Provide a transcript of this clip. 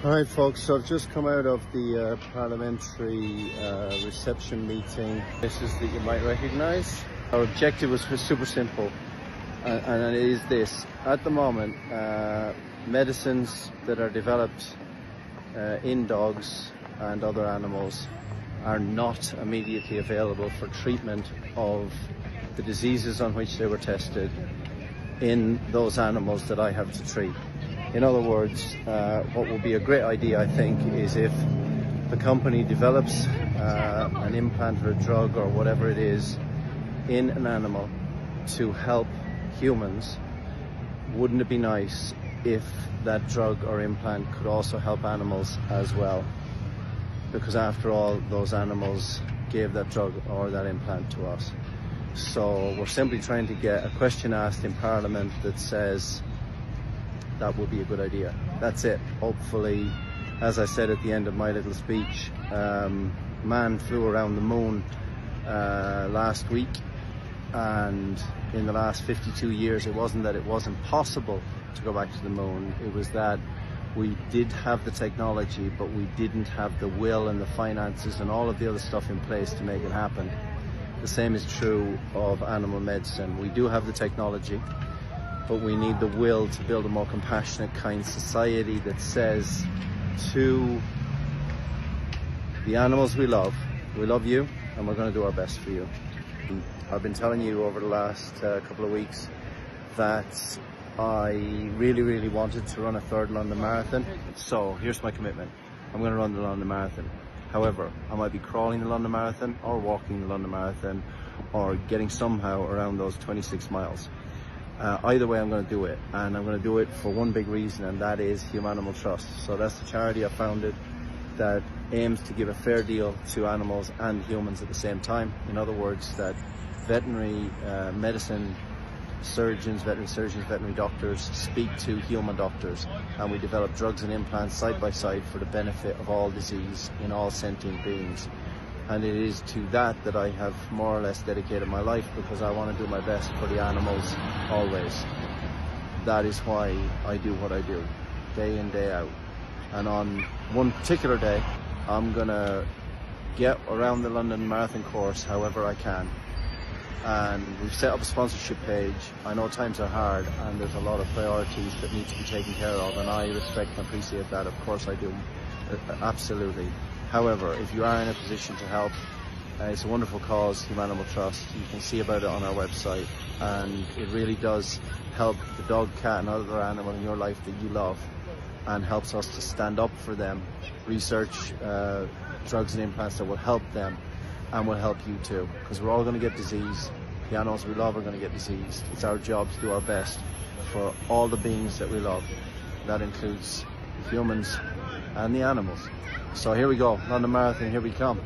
Alright folks, so I've just come out of the parliamentary reception meeting. This is that you might recognise. Our objective was super simple, and it is this. At the moment, medicines that are developed in dogs and other animals are not immediately available for treatment of the diseases on which they were tested in those animals that I have to treat. In other words, what will be a great idea, I think, is if the company develops an implant or a drug or whatever it is in an animal to help humans. Wouldn't it be nice if that drug or implant could also help animals as well? Because after all, those animals gave that drug or that implant to us. So we're simply trying to get a question asked in Parliament that says that would be a good idea. That's it. Hopefully, as I said at the end of my little speech, man flew around the moon last week, and in the last 52 years, it wasn't that it wasn't possible to go back to the moon. It was that we did have the technology, but we didn't have the will and the finances and all of the other stuff in place to make it happen. The same is true of animal medicine. We do have the technology, but we need the will to build a more compassionate, kind society that says to the animals we love you, and we're going to do our best for you. I've been telling you over the last couple of weeks that I really wanted to run a third London Marathon. So here's my commitment. I'm going to run the London Marathon. However, I might be crawling the London Marathon or walking the London Marathon or getting somehow around those 26 miles. Either way, I'm going to do it, and I'm going to do it for one big reason, and that is Humanimal Trust. So that's the charity I founded that aims to give a fair deal to animals and humans at the same time. In other words, that veterinary medicine surgeons, veterinary doctors speak to human doctors, and we develop drugs and implants side by side for the benefit of all disease in all sentient beings. And it is to that that I have more or less dedicated my life, because I want to do my best for the animals always. That is why I do what I do, day in, day out. And on one particular day, I'm gonna get around the London Marathon course however I can. And we've set up a sponsorship page. I know times are hard and there's a lot of priorities that need to be taken care of, and I respect and appreciate that. Of course I do, absolutely. However, if you are in a position to help, it's a wonderful cause, Humanimal Trust. You can see about it on our website, and it really does help the dog, cat and other animal in your life that you love, and helps us to stand up for them, research drugs and implants that will help them and will help you too, because we're all going to get disease. The animals we love are going to get disease. It's our job to do our best for all the beings that we love. That includes humans and the animals. So here we go, London Marathon, here we come.